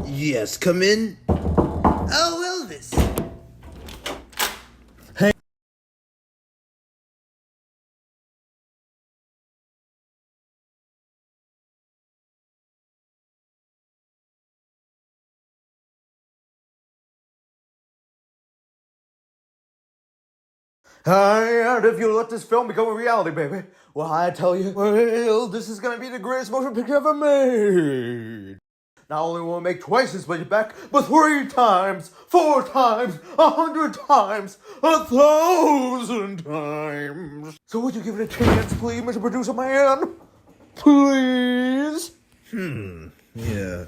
Yes, come in. Oh, Elvis. Hey. And if you let this film become a reality, baby, well, I tell you, well, this is gonna be the greatest motion picture ever made. Not only will it make twice as much back, but 3 times, 4 times, 100 times, 1,000 times. So would you give it a chance, please, Mr. Producer Man? Please? Yeah.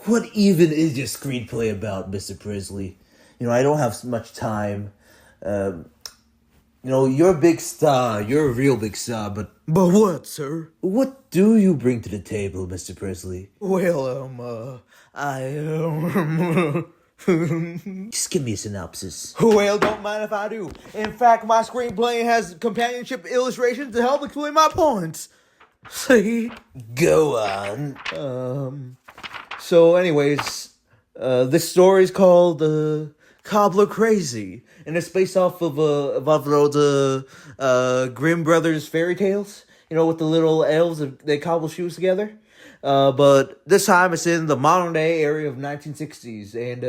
What even is your screenplay about, Mr. Presley? I don't have much time. You're a big star. You're a real big star, but... But what, sir? What do you bring to the table, Mr. Presley? Well, Just give me a synopsis. Well, don't mind if I do. In fact, my screenplay has companionship illustrations to help explain my points. See? Go on. So anyways, this story is called, Cobbler Crazy, and it's based off of the Grimm Brothers fairy tales, with the little elves they cobble shoes together. But this time it's in the modern day area of 1960s, and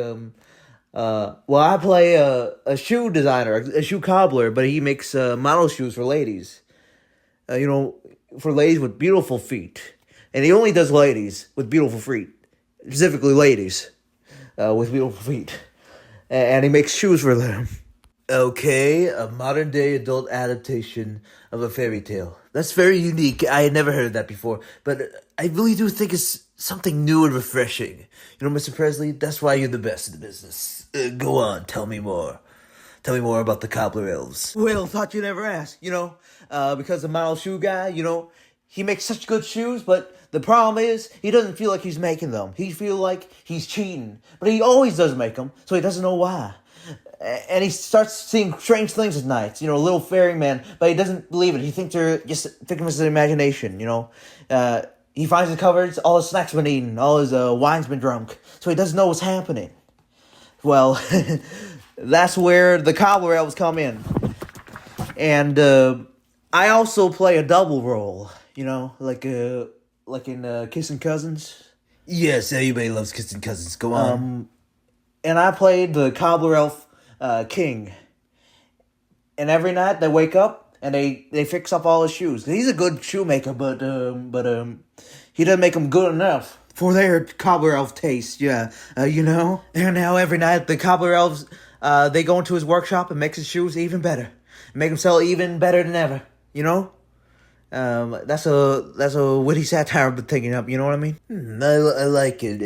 I play a shoe designer, a shoe cobbler, but he makes model shoes for ladies. For ladies with beautiful feet, and he only does ladies with beautiful feet, specifically ladies with beautiful feet. And he makes shoes for them. Okay, a modern-day adult adaptation of a fairy tale. That's very unique. I had never heard of that before, but I really do think it's something new and refreshing. Mr. Presley, that's why you're the best in the business. Go on, tell me more. Tell me more about the Cobbler Elves. Well, thought you'd never ask, because the model shoe guy, he makes such good shoes, but the problem is, he doesn't feel like he's making them. He feels like he's cheating. But he always does make them, so he doesn't know why. And he starts seeing strange things at night. Little fairy man, but he doesn't believe it. He thinks they're just victims of his imagination, He finds his cupboards, all his snacks been eaten, all his wine's been drunk, so he doesn't know what's happening. Well, that's where the Cobbler Elves come in. And I also play a double role, like in Kissing Cousins. Yes, everybody loves Kissing Cousins. Go on. And I played the Cobbler Elf King. And every night they wake up and they fix up all his shoes. He's a good shoemaker, but he doesn't make them good enough for their Cobbler Elf taste. Yeah, And now every night the Cobbler Elves they go into his workshop and makes his shoes even better, make them sell even better than ever. That's a witty satire I've been thinking up. You know what I mean? I like it.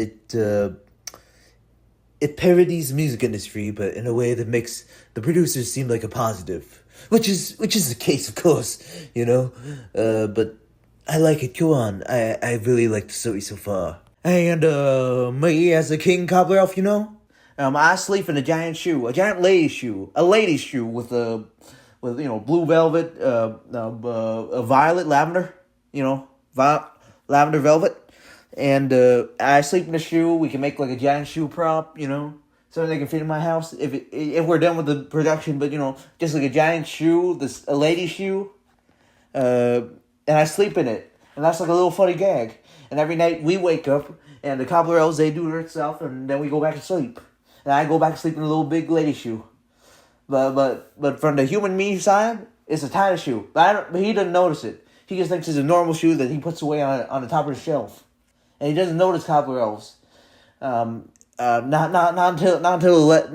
It parodies the music industry, but in a way that makes the producers seem like a positive, which is the case, of course. But I like it. Go on. I really like the story so far. And me as a king cobbler elf, I sleep in a giant shoe, a giant lady's shoe, with blue velvet, a violet lavender, lavender velvet. And I sleep in the shoe. We can make like a giant shoe prop, so they can fit in my house if we're done with the production. But just like a giant shoe, a lady's shoe, and I sleep in it, and that's like a little funny gag. And every night we wake up, and the Cobbler Elves they do their stuff, and then we go back to sleep, and I go back to sleep in a little big lady shoe. But from the human me side, it's a tiny shoe. But he doesn't notice it. He just thinks it's a normal shoe that he puts away on the top of the shelf. And he doesn't notice Cobbler Elves. Not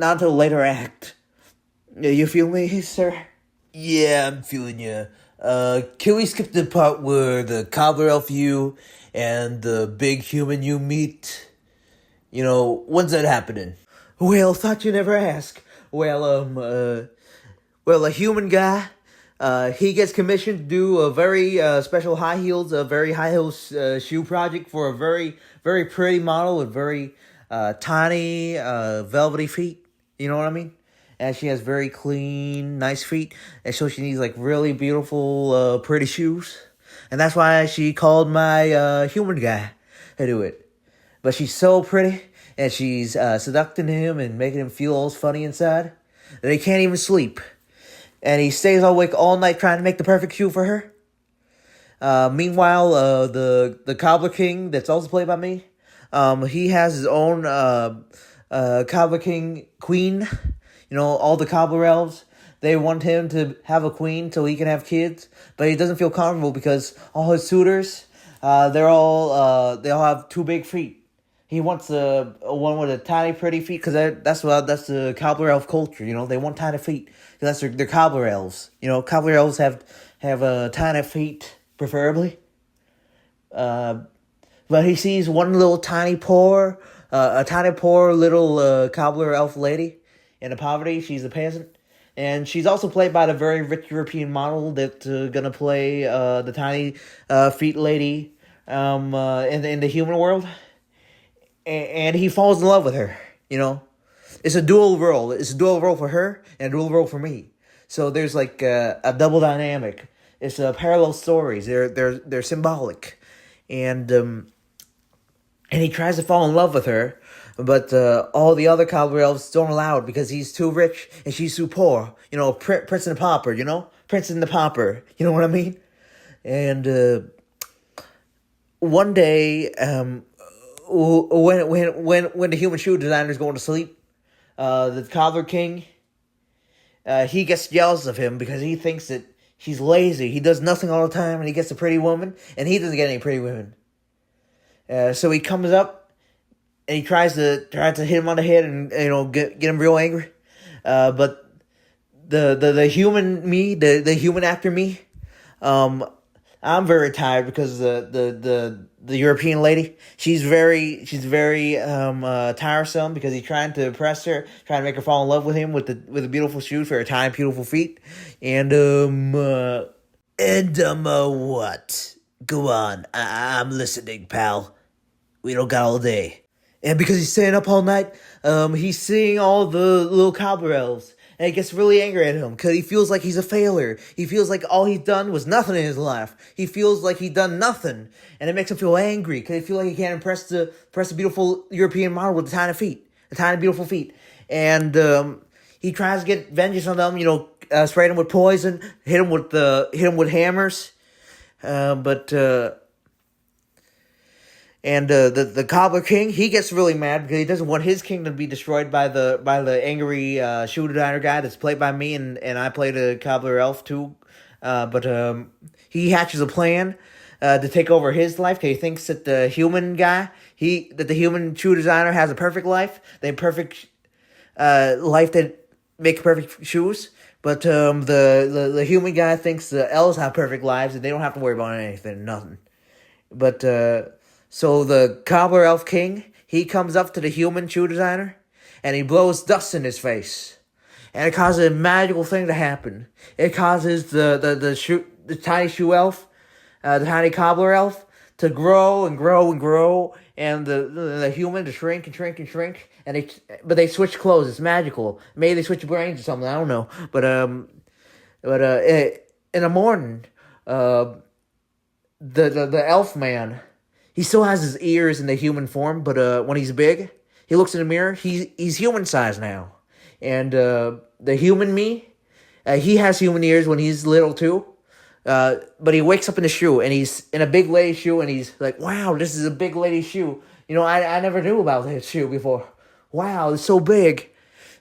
until later act. You feel me, sir? Yeah, I'm feeling you. Can we skip the part where the Cobbler Elf you and the big human you meet? When's that happening? Well, thought you'd never ask. Well, a human guy, he gets commissioned to do a very special very high heels shoe project for a very, very pretty model with very tiny, velvety feet. You know what I mean? And she has very clean, nice feet, and so she needs like really beautiful, pretty shoes. And that's why she called my human guy. to do it. But she's so pretty, and she's seducting him and making him feel all funny inside that he can't even sleep. And he stays awake all night trying to make the perfect shoe for her. Meanwhile, the Cobbler King, that's also played by me, he has his own Cobbler King queen. You know, all the Cobbler elves, they want him to have a queen so he can have kids, but he doesn't feel comfortable because all his suitors, they all have too big feet. He wants a one with a tiny, pretty feet because that's the Cobbler elf culture. You know, they want tiny feet. That's their Cobbler elves. You know, Cobbler elves have tiny feet, preferably. But he sees one little tiny poor little Cobbler elf lady in poverty. She's a peasant, and she's also played by the very rich European model that's gonna play the tiny feet lady in the human world. And he falls in love with her, you know. It's a dual role. It's a dual role for her and a dual role for me. So there's like a double dynamic. It's parallel stories. They're symbolic, and he tries to fall in love with her, but all the other Cobbler elves don't allow it because he's too rich and she's too poor. You know, Prince and the Pauper. You know, Prince and the Pauper. You know what I mean? And one day, when the human shoe designer is going to sleep, the Cobbler King, he gets jealous of him because he thinks that he's lazy. He does nothing all the time, and he gets a pretty woman, and he doesn't get any pretty women. So he comes up, and he tries to hit him on the head, and get him real angry. But the human me, the human actor me, I'm very tired because the European lady, she's very tiresome because he's trying to impress her, trying to make her fall in love with him with the beautiful shoes for her tiny beautiful feet, and what? Go on, I'm listening, pal. We don't got all day. And because he's staying up all night, he's seeing all the little Cobbler elves. And he gets really angry at him because he feels like he's a failure. He feels like all he's done was nothing in his life. He feels like he's done nothing. And it makes him feel angry because he feels like he can't impress the beautiful European model with the tiny feet. The tiny, beautiful feet. And he tries to get vengeance on them, spray them with poison, hit them with hammers. And the Cobbler King, he gets really mad because he doesn't want his kingdom to be destroyed by the angry shoe designer guy that's played by me, and I played a Cobbler elf too. But he hatches a plan to take over his life because he thinks that the human guy, that the human shoe designer has a perfect life. They have perfect life that make perfect shoes. But the human guy thinks the elves have perfect lives and they don't have to worry about anything, nothing. But so the Cobbler Elf King, he comes up to the human shoe designer, and he blows dust in his face. And it causes a magical thing to happen. It causes the tiny shoe elf, the tiny Cobbler elf, to grow and grow and grow, and the human to shrink and shrink and shrink. But they switch clothes. It's magical. Maybe they switch brains or something. I don't know. But in the morning, the elf man, he still has his ears in the human form, but when he's big, he looks in the mirror, he's human sized now. And the human me, he has human ears when he's little too. But he wakes up in the shoe, and he's in a big lady shoe, and he's like, wow, this is a big lady shoe. I never knew about this shoe before. Wow, it's so big.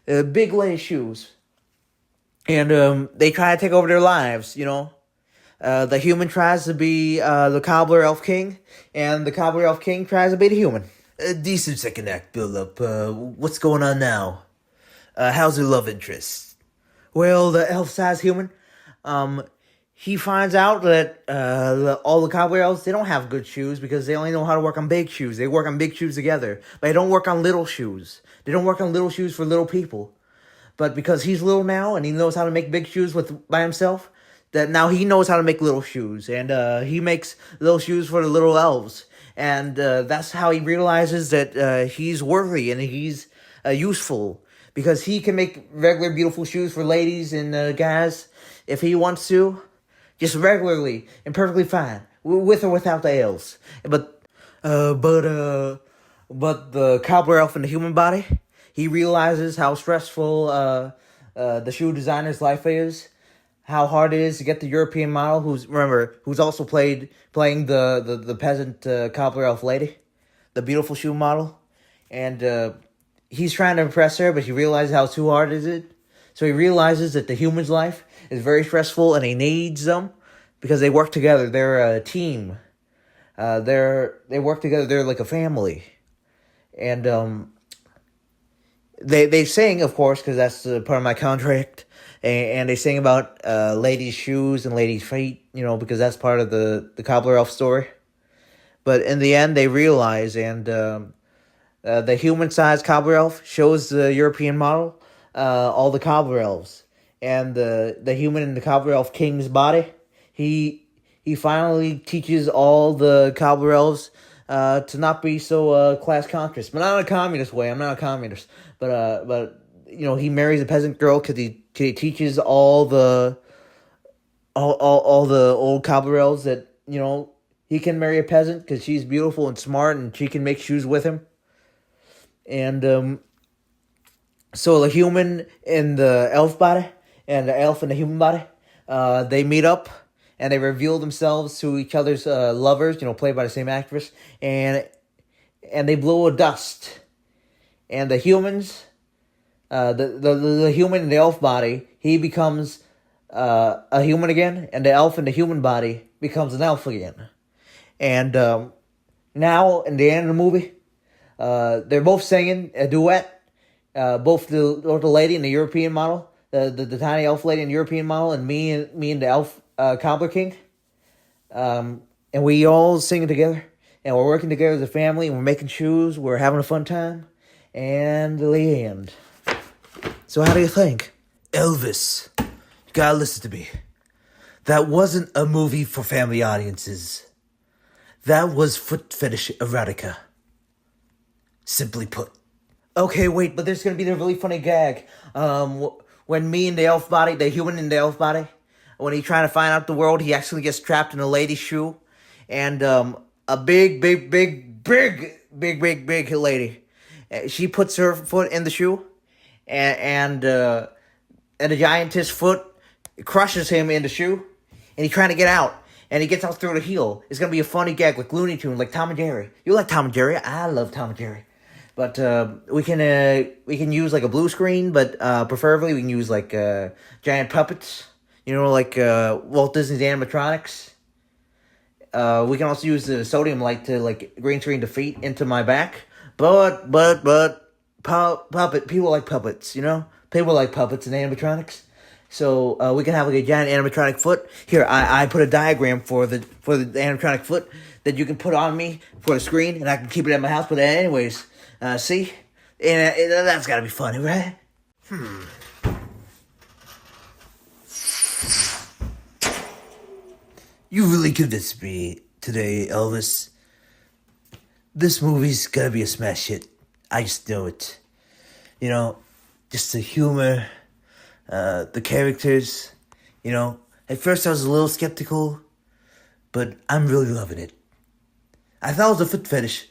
Big lady shoes. And they try to take over their lives, The human tries to be the Cobbler Elf King, and the Cobbler Elf King tries to be the human. A decent second act build-up. What's going on now? How's your love interest? Well, the elf-sized human, he finds out that all the Cobbler elves, they don't have good shoes because they only know how to work on big shoes. They work on big shoes together, but they don't work on little shoes. They don't work on little shoes for little people. But because he's little now, and he knows how to make big shoes by himself, that now he knows how to make little shoes, and he makes little shoes for the little elves, and that's how he realizes that he's worthy and he's useful, because he can make regular beautiful shoes for ladies and guys if he wants to, just regularly and perfectly fine, with or without the elves. But Uh, but uh, but the cobbler elf in the human body, he realizes how stressful the shoe designer's life is, how hard it is to get the European model, who's also playing the peasant cobbler elf lady, the beautiful shoe model, and he's trying to impress her, but he realizes how too hard is it. So he realizes that the human's life is very stressful, and he needs them because they work together. They're a team. They work together. They're like a family, and they sing, of course, because that's part of my contract, and they sing about ladies' shoes and ladies' feet, because that's part of the cobbler elf story. But in the end, they realize, and the human-sized cobbler elf shows the European model all the cobbler elves, and the human in the cobbler elf king's body. He finally teaches all the cobbler elves to not be so class conscious, but not in a communist way. I'm not a communist, but he marries a peasant girl because he teaches all the old cobbler elves that he can marry a peasant because she's beautiful and smart and she can make shoes with him. And so the human in the elf body and the elf in the human body, they meet up and they reveal themselves to each other's lovers, played by the same actress, and they blow a dust. And the humans, the human in the elf body, he becomes a human again, and the elf in the human body becomes an elf again. And now, in the end of the movie, they're both singing a duet. Both the lady and the European model, the tiny elf lady and European model, and me and the elf cobbler king. And we all sing together, and we're working together as a family, and we're making shoes. We're having a fun time, and the end. So how do you think? Elvis, you gotta listen to me. That wasn't a movie for family audiences. That was foot fetish erotica. Simply put. Okay, wait, but there's gonna be a really funny gag. When me and the elf body, the human in the elf body, when he's trying to find out the world, he actually gets trapped in a lady's shoe, and a big lady, she puts her foot in the shoe, and a giantess foot crushes him in the shoe, and he's trying to get out. And he gets out through the heel. It's gonna be a funny gag, like Looney Tunes, like Tom and Jerry. You like Tom and Jerry? I love Tom and Jerry. But we can use like a blue screen, but preferably we can use like giant puppets. Like Walt Disney's animatronics. We can also use the sodium light to like green screen the feet into my back. But puppet people like puppets. People like puppets and animatronics. So we can have like a giant animatronic foot. Here, I put a diagram for the animatronic foot that you can put on me for the screen, and I can keep it at my house. But anyways, see, and that's gotta be funny, right? You really convinced me today, Elvis. This movie's gonna be a smash hit. I just know it. Just the humor. The characters, at first I was a little skeptical, but I'm really loving it. I thought it was a foot fetish.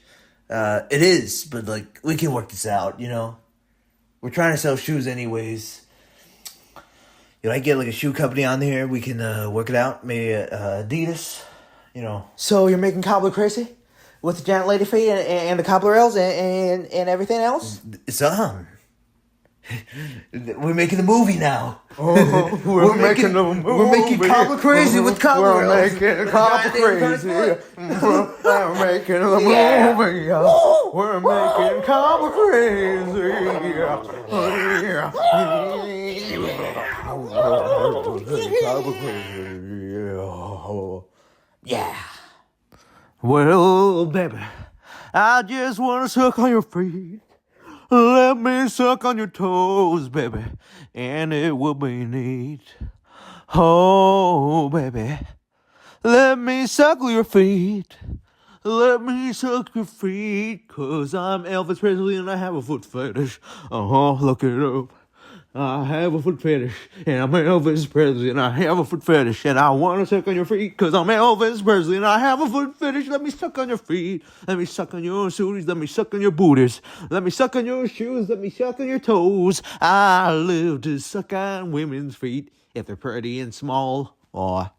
It is, but we can work this out, We're trying to sell shoes anyways. I get a shoe company on here, we can work it out, maybe Adidas, So you're making cobbler crazy? With the giant lady feet and the cobbler elves and everything else? It's on. We're making a movie now. Oh, we're making a movie. We're making cobbler crazy with cobbler. We're making cobbler crazy. We're making a movie. We're making cobbler crazy. Yeah. Well, baby, I just want to suck on your feet. Let me suck on your toes, baby, and it will be neat. Oh, baby, let me suckle your feet. Let me suck your feet, 'cause I'm Elvis Presley and I have a foot fetish. Look it up. I have a foot fetish, and I'm Elvis Presley, and I have a foot fetish, and I want to suck on your feet, cause I'm Elvis Presley, and I have a foot fetish. Let me suck on your feet, let me suck on your shoes, let me suck on your booties, let me suck on your shoes, let me suck on your toes. I live to suck on women's feet, if they're pretty and small, or